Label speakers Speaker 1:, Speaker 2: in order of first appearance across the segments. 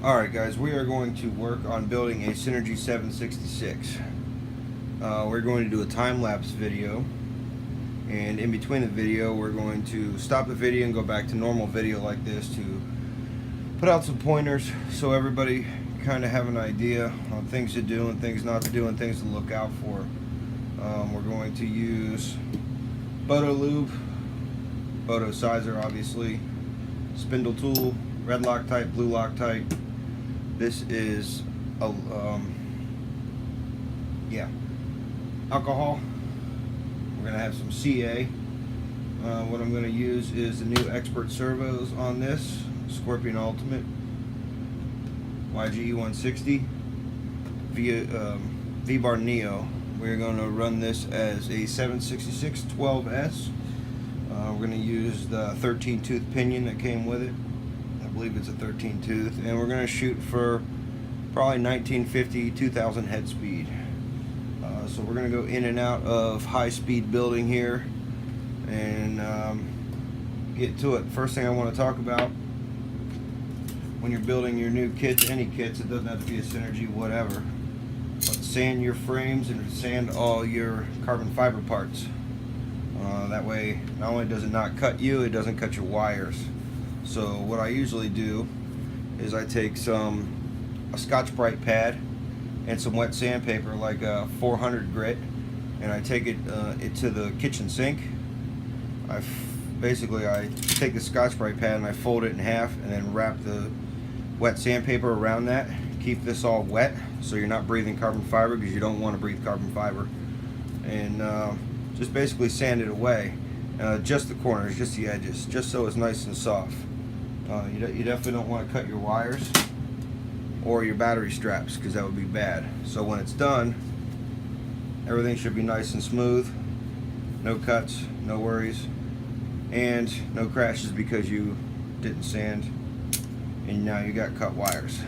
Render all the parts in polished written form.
Speaker 1: Alright guys, we are going to work on building a Synergy 766. We're going to do a time-lapse video, and in between the video we're going to stop the video and go back to normal video like this to put out some pointers so everybody kind of have an idea on things to do and things not to do and things to look out for. We're going to use Bodo lube, Bodo sizer obviously, spindle tool, red Loctite, blue Loctite. This is alcohol. We're gonna have some CA. What I'm gonna use is the new Expert servos on this Scorpion Ultimate YGE 160 V-Bar Neo. We're gonna run this as a 766 12S. We're gonna use the 13 tooth pinion that came with it. I believe it's a 13 tooth, and we're going to shoot for probably 1950 2000 head speed. So we're going to go in and out of high speed building here and get to it. First thing I want to talk about when you're building your new kits, any kits, it doesn't have to be a Synergy, whatever, but sand your frames and sand all your carbon fiber parts. That way not only does it not cut you, it doesn't cut your wires. So what I usually do is I take a Scotch-Brite pad and some wet sandpaper, like a 400 grit, and I take it to the kitchen sink. Basically I take the Scotch-Brite pad and I fold it in half and then wrap the wet sandpaper around that. Keep this all wet so you're not breathing carbon fiber, because you don't want to breathe carbon fiber. And just basically sand it away. Just the corners, just the edges, just so it's nice and soft. You definitely don't want to cut your wires or your battery straps, because that would be bad. So when it's done, everything should be nice and smooth, no cuts, no worries, and no crashes because you didn't sand and now you got cut wires.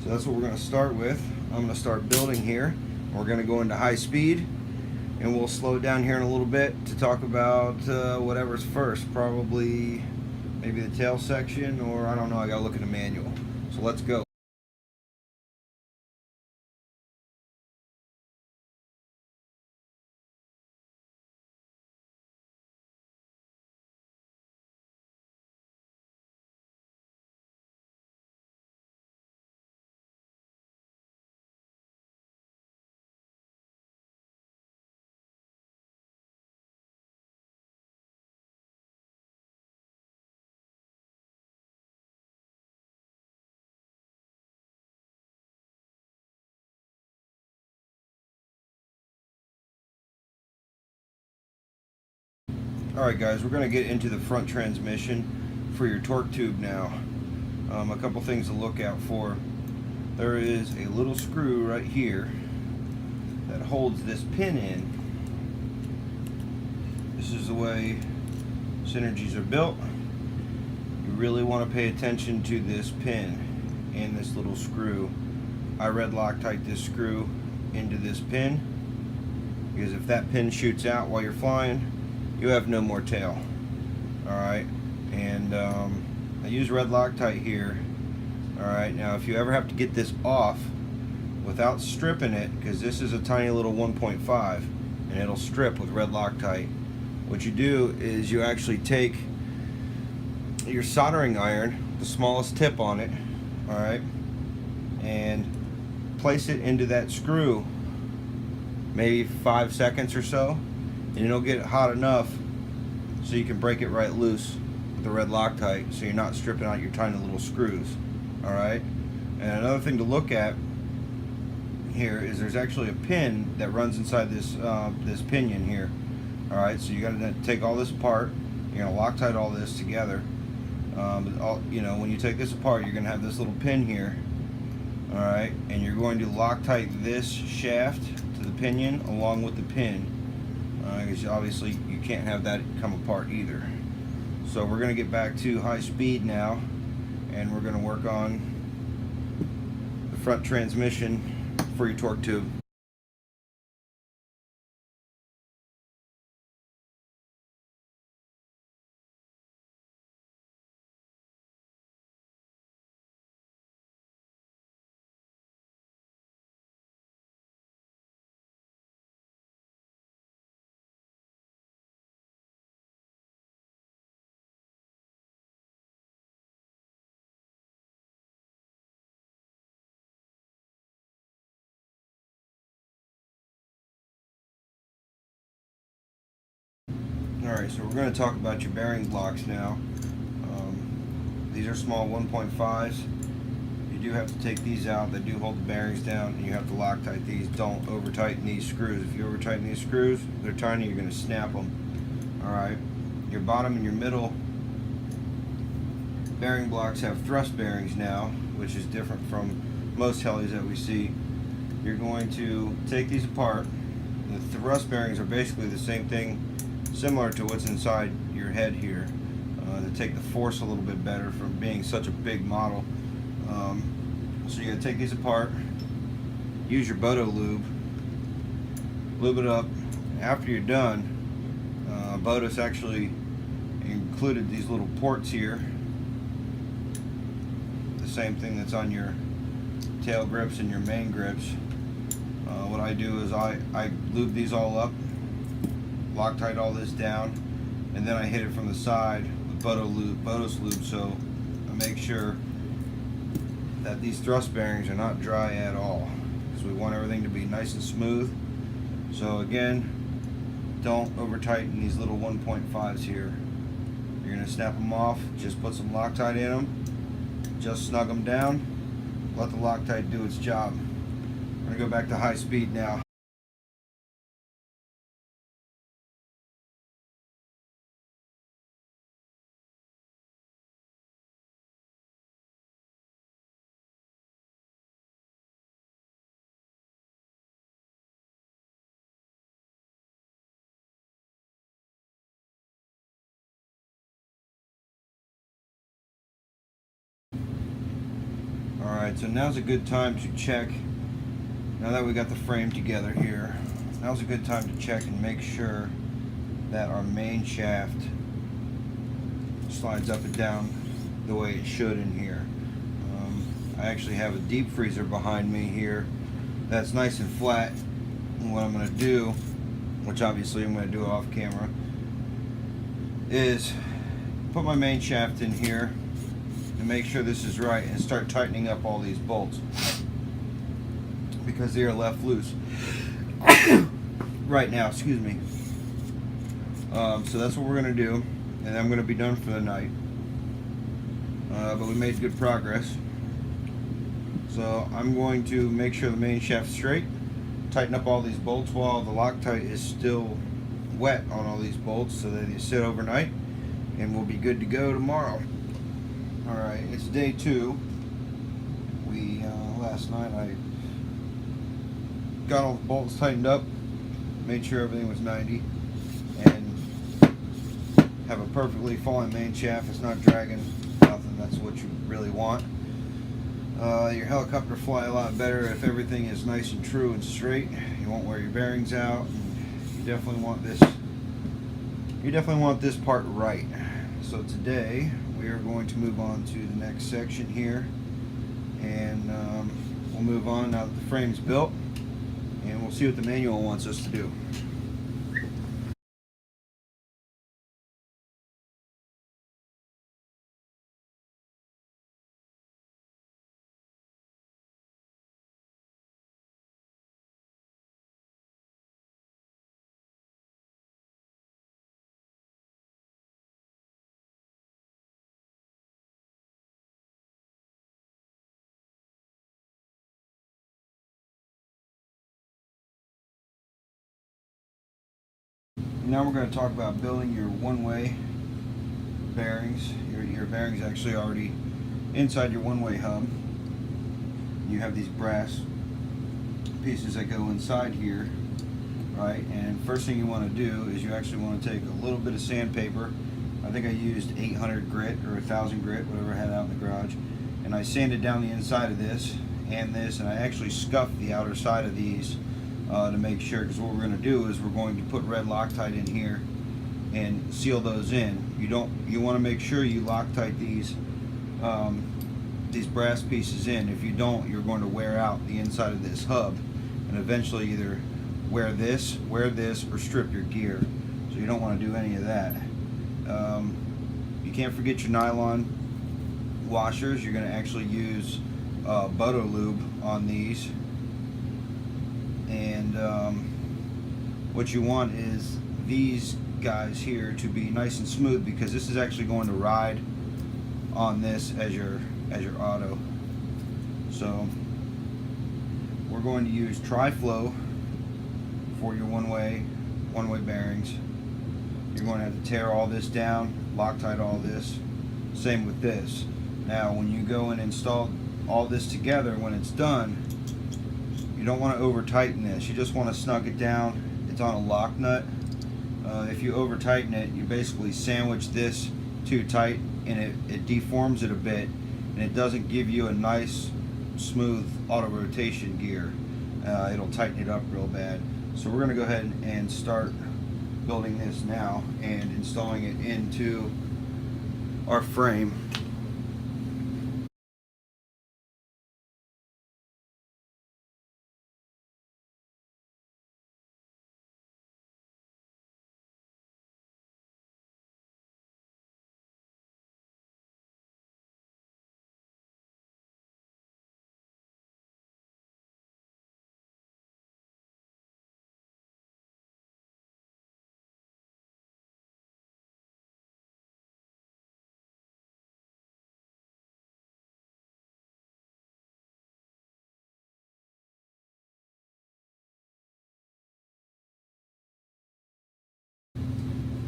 Speaker 1: So that's what we're going to start with. I'm going to start building here. We're going to go into high speed, and we'll slow down here in a little bit to talk about whatever's first. Probably maybe the tail section, or I don't know, I gotta look at the manual. So let's go. Alright guys, we're gonna get into the front transmission for your torque tube now. A couple things to look out for. There is a little screw right here that holds this pin in. This is the way Synergies are built. You really want to pay attention to this pin and this little screw. I red Loctite this screw into this pin, because if that pin shoots out while you're flying, you have no more tail. Alright, and I use red Loctite here. Alright, now if you ever have to get this off without stripping it, because this is a tiny little 1.5 and it'll strip with red Loctite, what you do is you actually take your soldering iron, the smallest tip on it, alright, and place it into that screw maybe 5 seconds or so, and it'll get hot enough so you can break it right loose with the red Loctite, so you're not stripping out your tiny little screws. Alright, and another thing to look at here is there's actually a pin that runs inside this this pinion here. Alright, so you got to take all this apart. You're going to Loctite all this together. When you take this apart, you're going to have this little pin here. Alright, and you're going to Loctite this shaft to the pinion along with the pin. Because obviously you can't have that come apart either. So we're going to get back to high speed now, and we're going to work on the front transmission for your torque tube. Alright, so we're going to talk about your bearing blocks now. These are small 1.5s. You do have to take these out. They do hold the bearings down, and you have to Loctite these. Don't over tighten these screws. If you over tighten these screws, they're tiny, you're going to snap them. Alright, your bottom and your middle bearing blocks have thrust bearings now, which is different from most helis that we see. You're going to take these apart. The thrust bearings are basically the same thing, similar to what's inside your head here, to take the force a little bit better from being such a big model. So you're going to take these apart, use your Bodo lube it up. After you're done, Bodo's actually included these little ports here, the same thing that's on your tail grips and your main grips. What I do is I lube these all up, Loctite all this down, and then I hit it from the side with Bodo's lube, so I make sure that these thrust bearings are not dry at all, because we want everything to be nice and smooth. So again, don't over tighten these little 1.5s here. You're going to snap them off, just put some Loctite in them, just snug them down, let the Loctite do its job. We're going to go back to high speed now. Alright, so now's a good time to check. Now that we got the frame together here, now's a good time to check and make sure that our main shaft slides up and down the way it should in here. I actually have a deep freezer behind me here that's nice and flat, and what I'm going to do, which obviously I'm going to do off camera, is put my main shaft in here and make sure this is right, and start tightening up all these bolts because they are left loose right now, excuse me. So that's what we're going to do, and I'm going to be done for the night. But we made good progress. So I'm going to make sure the main shaft's straight, tighten up all these bolts while the Loctite is still wet on all these bolts, so that they sit overnight, and we'll be good to go tomorrow. Alright, it's day 2. Last night I got all the bolts tightened up, made sure everything was 90, and have a perfectly falling main shaft. It's not dragging, nothing. That's what you really want. Your helicopter fly a lot better if everything is nice and true and straight. You won't wear your bearings out, and you definitely want this. You definitely want this part right. So today we are going to move on to the next section here, and we'll move on now that the frame's built, and we'll see what the manual wants us to do. Now we're going to talk about building your one-way bearings. Your bearings actually already inside your one-way hub. You have these brass pieces that go inside here, right? And first thing you want to do is you actually want to take a little bit of sandpaper. I think I used 800 grit or 1000 grit, whatever I had out in the garage, and I sanded down the inside of this, and I actually scuffed the outer side of these to make sure, because what we're going to do is we're going to put red Loctite in here and seal those in. You want to make sure you Loctite these brass pieces in. If you don't, you're going to wear out the inside of this hub, and eventually either wear this, or strip your gear. So you don't want to do any of that. You can't forget your nylon washers. You're going to actually use Bodo lube on these. And what you want is these guys here to be nice and smooth, because this is actually going to ride on this as your auto. So we're going to use tri-flow for your one-way bearings. You're going to have to tear all this down, Loctite all this. Same with this. Now when you go and install all this together, when it's done, you don't want to over tighten this. You just want to snug it down. It's on a lock nut. If you over tighten it, you basically sandwich this too tight, and it deforms it a bit, and it doesn't give you a nice smooth auto rotation gear. It'll tighten it up real bad. So we're going to go ahead and start building this now and installing it into our frame.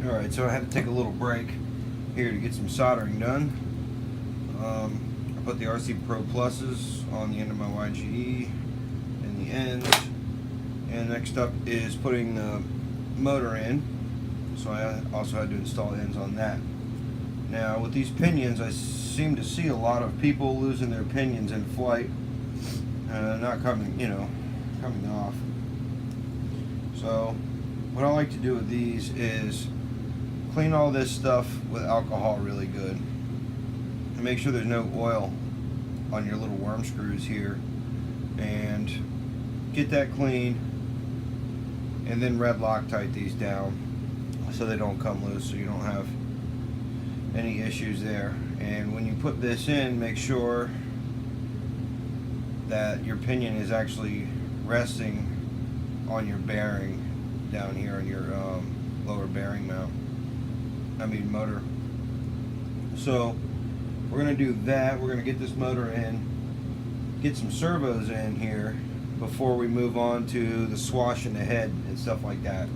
Speaker 1: Alright, so I had to take a little break here to get some soldering done. I put the RC Pro Pluses on the end of my YGE and the ends. And next up is putting the motor in. So I also had to install ends on that. Now with these pinions, I seem to see a lot of people losing their pinions in flight. Not coming, coming off. So what I like to do with these is clean all this stuff with alcohol really good, and make sure there's no oil on your little worm screws here, and get that clean, and then red Loctite these down so they don't come loose, so you don't have any issues there. And when you put this in, make sure that your pinion is actually resting on your bearing down here on your lower bearing mount. Motor. So we're going to do that. We're going to get this motor in, get some servos in here before we move on to the swash in the head and stuff like that.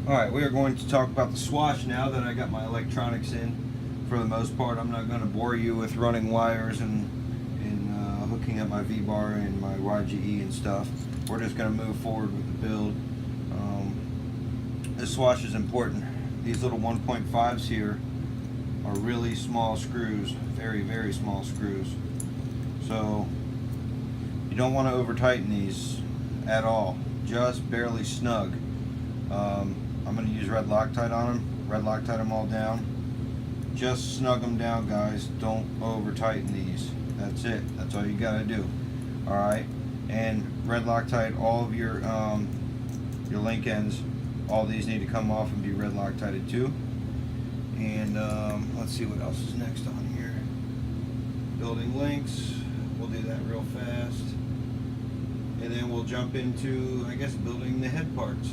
Speaker 1: Alright, we are going to talk about the swash now that I got my electronics in. For the most part, I'm not going to bore you with running wires and hooking up my V-bar and my YGE and stuff. We're just going to move forward with the build. This swash is important. These little 1.5s here are really small screws, very, very small screws. So you don't want to over tighten these at all, just barely snug. I'm going to use red Loctite on them, red Loctite them all down. Just snug them down, guys. Don't over tighten these. That's it. That's all you got to do. Alright, and red Loctite all of your link ends. All these need to come off and be red Loctited too. And let's see what else is next on here. Building links. We'll do that real fast. And then we'll jump into, I guess, building the head parts.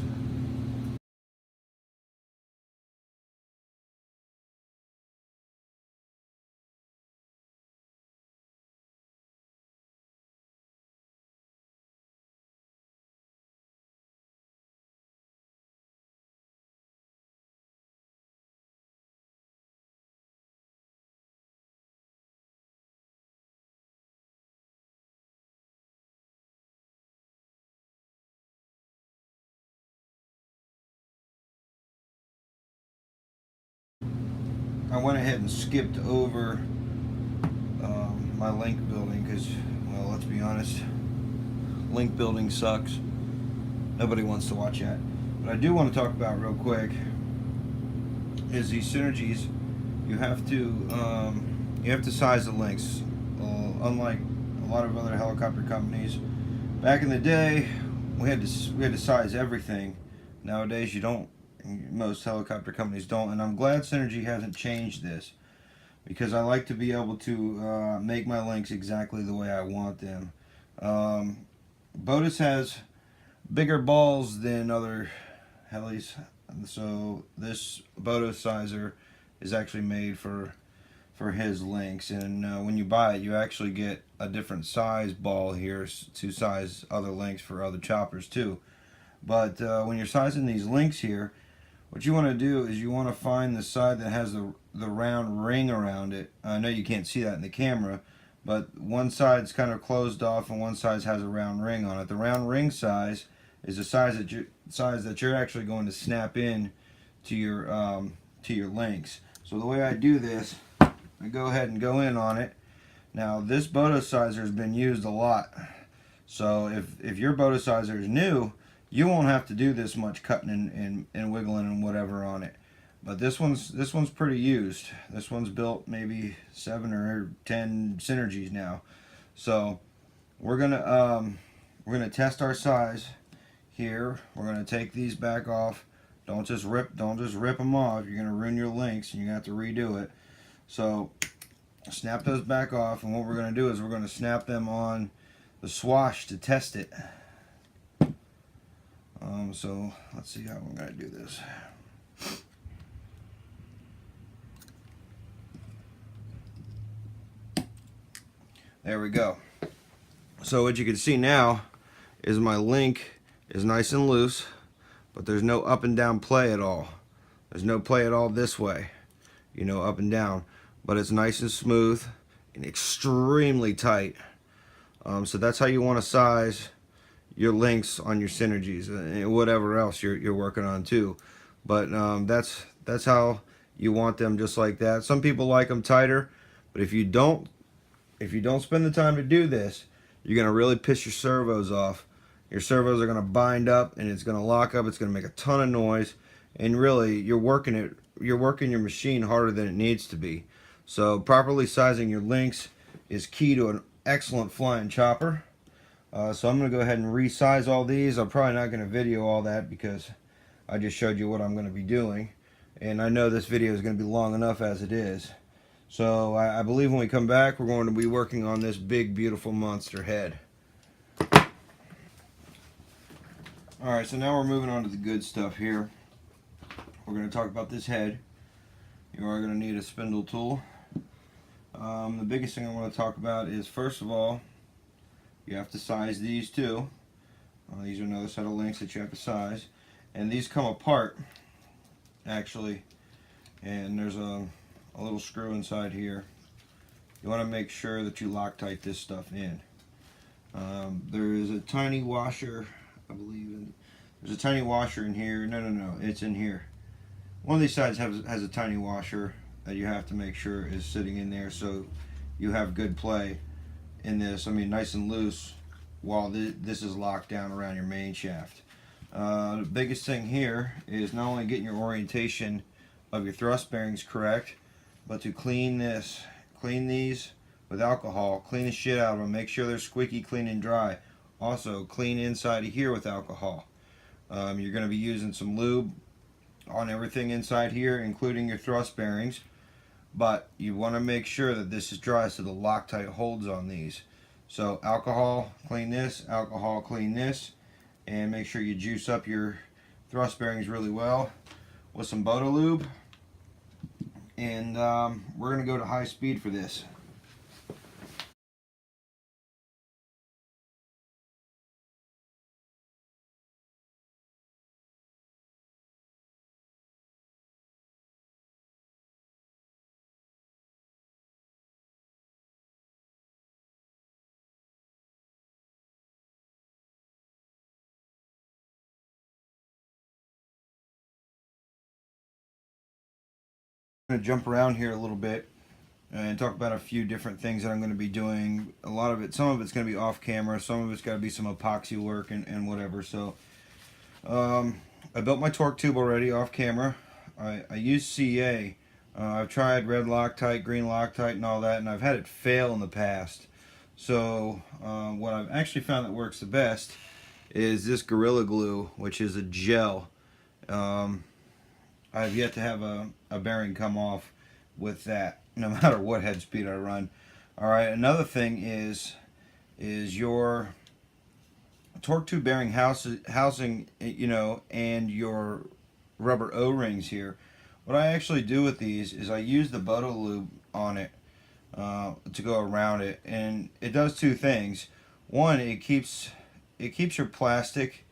Speaker 1: I went ahead and skipped over my link building because, well, let's be honest, link building sucks. Nobody wants to watch that. But I do want to talk about real quick is these synergies. You have to size the links. unlike a lot of other helicopter companies, back in the day, we had to size everything. Nowadays, you don't. Most helicopter companies don't, and I'm glad Synergy hasn't changed this, because I like to be able to make my links exactly the way I want them. Botus has bigger balls than other helis, so this Botus sizer is actually made for his links, and when you buy it, you actually get a different size ball here to size other links for other choppers too. But when you're sizing these links here, what you want to do is you want to find the side that has the round ring around it. I know you can't see that in the camera, but one side's kind of closed off and one side has a round ring on it. The round ring size is the size that you're actually going to snap in to your links. So the way I do this, I go ahead and go in on it. Now this Boto sizer has been used a lot, so if your Boto sizer is new, you won't have to do this much cutting and wiggling and whatever on it. But this one's pretty used. This one's built maybe 7 or 10 Synergies now. So we're gonna test our size here. We're gonna take these back off. Don't just rip them off. You're gonna ruin your links and you're gonna have to redo it. So snap those back off, and what we're gonna do is we're gonna snap them on the swash to test it. So let's see how we're going to do this. There we go. So what you can see now is my link is nice and loose, but there's no up and down play at all. There's no play at all this way, you know, up and down, but it's nice and smooth and extremely tight. So that's how you want to size your links on your Synergies and whatever else you're working on too. But that's how you want them, just like that. Some people like them tighter, but if you don't spend the time to do this, you're gonna really piss your servos off. Your servos are gonna bind up and it's gonna lock up. It's gonna make a ton of noise, and really you're working your machine harder than it needs to be. So properly sizing your links is key to an excellent flying chopper. So I'm going to go ahead and resize all these. I'm probably not going to video all that because I just showed you what I'm going to be doing. And I know this video is going to be long enough as it is. So I believe when we come back, we're going to be working on this big, beautiful monster head. Alright, so now we're moving on to the good stuff here. We're going to talk about this head. You are going to need a spindle tool. The biggest thing I want to talk about is, first of all, you have to size these too. These are another set of links that you have to size. And these come apart, actually. And there's a little screw inside here. You want to make sure that you Loctite this stuff in. There is a tiny washer, I believe. There's a tiny washer in here. No, it's in here. One of these sides has a tiny washer that you have to make sure is sitting in there so you have good play in this. I mean, nice and loose while this is locked down around your main shaft. The biggest thing here is not only getting your orientation of your thrust bearings correct, but to clean these with alcohol. Clean the shit out of them. Make sure they're squeaky clean and dry. Also, clean inside of here with alcohol. You're going to be using some lube on everything inside here, including your thrust bearings. But you want to make sure that this is dry so the Loctite holds on these. So alcohol, clean this, alcohol, clean this, and make sure you juice up your thrust bearings really well with some Boto lube. And we're going to go to high speed for this. I'm going to jump around here a little bit and talk about a few different things that I'm going to be doing. Some of it's going to be off camera, some of it's got to be some epoxy work and whatever. So I built my torque tube already off camera. I used CA. I've tried red Loctite, green Loctite, and all that, and I've had it fail in the past. So what I've actually found that works the best is this Gorilla Glue, which is a gel. I've yet to have a bearing come off with that, no matter what head speed I run. All right, another thing is your torque tube bearing housing, you know, and your rubber O-rings here. What I actually do with these is I use the Boto lube on it to go around it, and it does two things. One, it keeps your plastic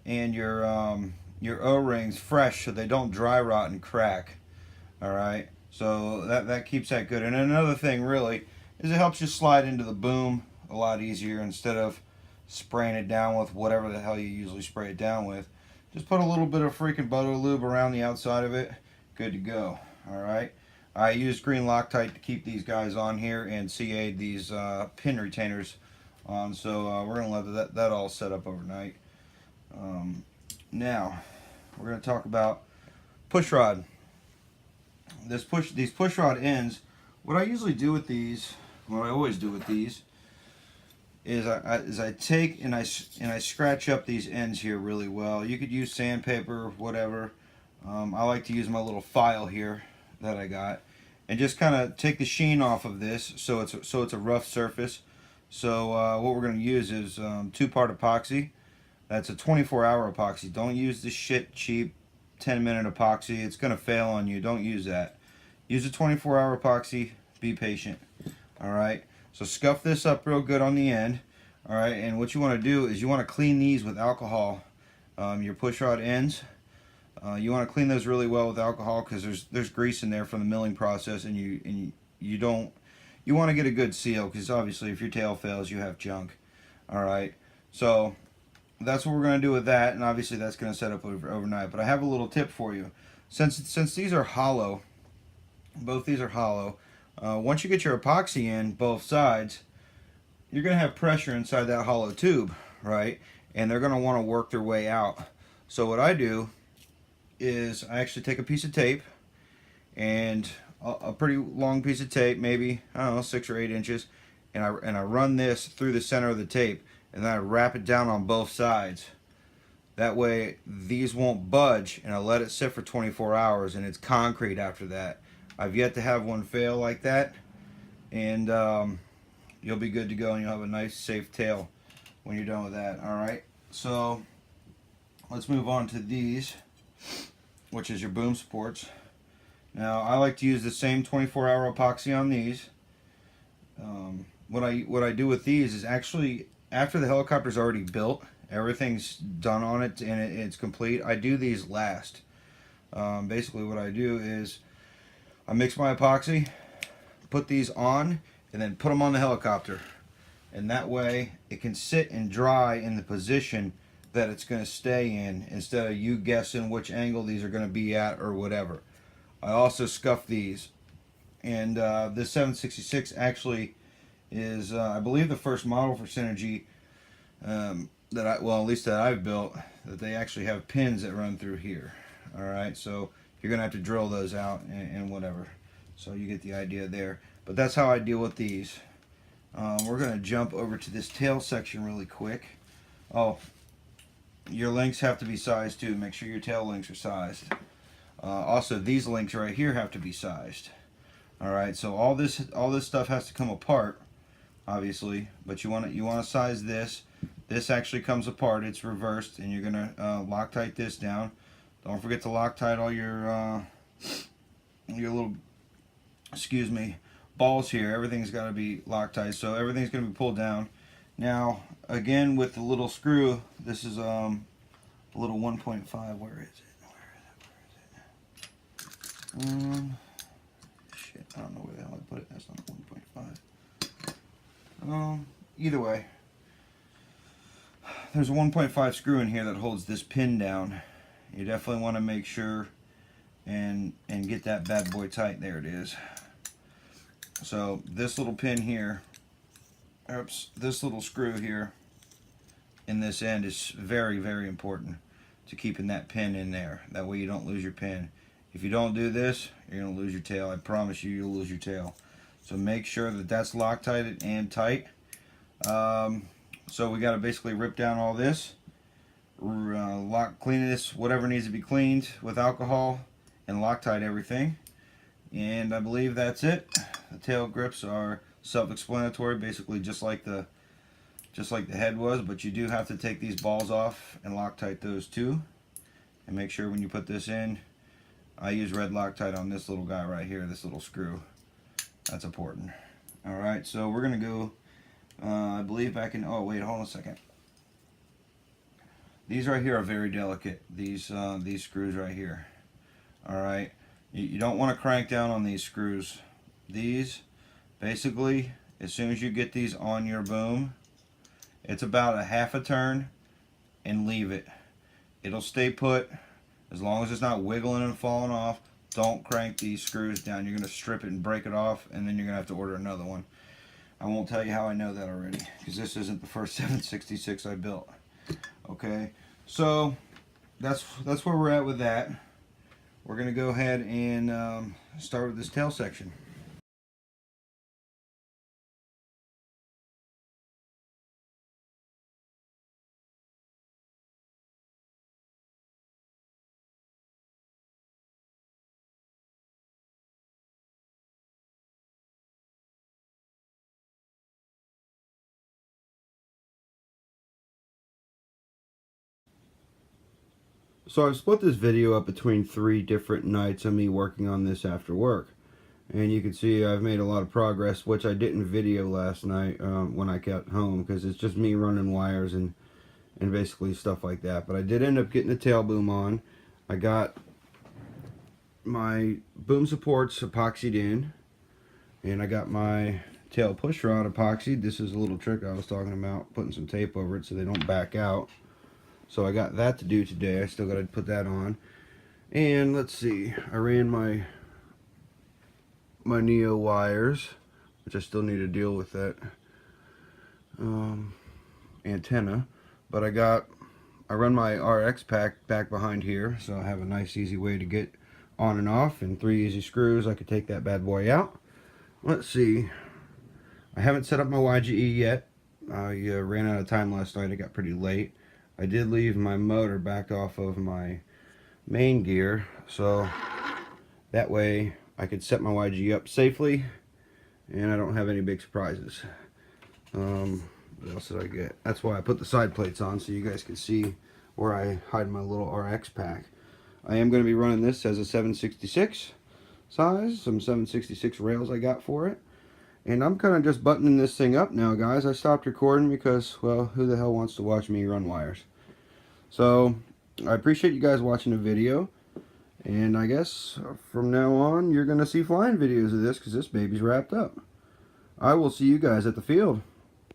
Speaker 1: and your O-rings fresh, so they don't dry rot and crack. All right, so that keeps that good. And another thing really is it helps you slide into the boom a lot easier instead of spraying it down with whatever the hell you usually spray it down with. Just put a little bit of freaking Boto lube around the outside of it. Good to go. All right. I used green Loctite to keep these guys on here and CA'd these pin retainers on. So we're going to let that all set up overnight. Now, we're going to talk about push rod. These push rod ends, what I usually do with these, what I always do with these, is I take and I scratch up these ends here really well. You could use sandpaper, whatever. I like to use my little file here that I got, and just kind of take the sheen off of this, so it's a rough surface. So what we're going to use is 2-part epoxy. That's a 24-hour epoxy. Don't use this shit cheap 10-minute epoxy. It's going to fail on you. Don't use that. Use a 24-hour epoxy. Be patient. All right. So scuff this up real good on the end. All right. And what you want to do is you want to clean these with alcohol. Your push rod ends. You want to clean those really well with alcohol because there's grease in there from the milling process, and you want to get a good seal because obviously if your tail fails you have junk. All right. So that's what we're going to do with that, and obviously that's going to set up overnight. But I have a little tip for you. Since these are hollow, both these are hollow. Once you get your epoxy in both sides, you're going to have pressure inside that hollow tube, right? And they're going to want to work their way out. So what I do is I actually take a piece of tape, and a pretty long piece of tape, maybe, I don't know, 6 or 8 inches, and I run this through the center of the tape, and then I wrap it down on both sides. That way these won't budge, and I let it sit for 24 hours, and it's concrete after that. I've yet to have one fail like that, and you'll be good to go, and you'll have a nice safe tail when you're done with that. All right, so let's move on to these, which is your boom supports. Now I like to use the same 24-hour epoxy on these. What I do with these is actually, after the helicopter's already built, everything's done on it and it's complete, I do these last. Basically what I do is I mix my epoxy, put these on, and then put them on the helicopter. And that way it can sit and dry in the position that it's going to stay in, instead of you guessing which angle these are going to be at or whatever. I also scuff these. And this 766 actually is, I believe, the first model for Synergy at least that I've built, that they actually have pins that run through here. Alright, so you're going to have to drill those out and whatever. So you get the idea there. But that's how I deal with these. We're going to jump over to this tail section really quick. Oh, your links have to be sized too. Make sure your tail links are sized. Also, these links right here have to be sized. Alright, so all this stuff has to come apart, obviously, but you want to size this. This actually comes apart, it's reversed, and you're gonna Loctite this down. Don't forget to Loctite all your little, excuse me, balls here. Everything's got to be Loctite, so everything's gonna be pulled down. Now, again, with the little screw, this is a little 1.5. Where is it? Shit, I don't know where the hell I put it. That's not 1.5. Either way, there's a 1.5 screw in here that holds this pin down. You definitely want to make sure and get that bad boy tight. There it is. So this little pin here, oops, this little screw here in this end is very, very important to keeping that pin in there. That way you don't lose your pin. If you don't do this, you're going to lose your tail. I promise you'll lose your tail. So make sure that that's Loctited and tight. So we got to basically rip down all this, clean this, whatever needs to be cleaned with alcohol, and Loctite everything. And I believe that's it. The tail grips are self-explanatory, basically just like the head was, but you do have to take these balls off and Loctite those too. And make sure when you put this in, I use red Loctite on this little guy right here, this little screw. That's important. Alright, so we're going to go, I believe back in, oh wait, hold on a second. These right here are very delicate, these screws right here. Alright, you don't want to crank down on these screws. These, basically, as soon as you get these on your boom, it's about a half a turn and leave it. It'll stay put as long as it's not wiggling and falling off. Don't crank these screws down. You're going to strip it and break it off, and then you're going to have to order another one. I won't tell you how I know that already, because this isn't the first 766 I built. Okay, so that's where we're at with that. We're going to go ahead and start with this tail section. So I've split this video up between 3 different nights of me working on this after work. And you can see I've made a lot of progress, which I didn't video last night when I got home, because it's just me running wires and basically stuff like that. But I did end up getting the tail boom on. I got my boom supports epoxied in, and I got my tail push rod epoxied. This is a little trick I was talking about, putting some tape over it so they don't back out. So I got that to do today. I still got to put that on. And let's see, I ran my Neo wires, which I still need to deal with that antenna. But I run my RX pack back behind here, so I have a nice easy way to get on and off. And 3 easy screws, I could take that bad boy out. Let's see, I haven't set up my YGE yet. I ran out of time last night. It got pretty late. I did leave my motor back off of my main gear, so that way I could set my YG up safely and I don't have any big surprises. What else did I get? That's why I put the side plates on, so you guys can see where I hide my little RX pack. I am going to be running this as a 766 size, some 766 rails I got for it. And I'm kind of just buttoning this thing up now, guys. I stopped recording because, well, who the hell wants to watch me run wires? So, I appreciate you guys watching the video. And I guess from now on, you're going to see flying videos of this because this baby's wrapped up. I will see you guys at the field.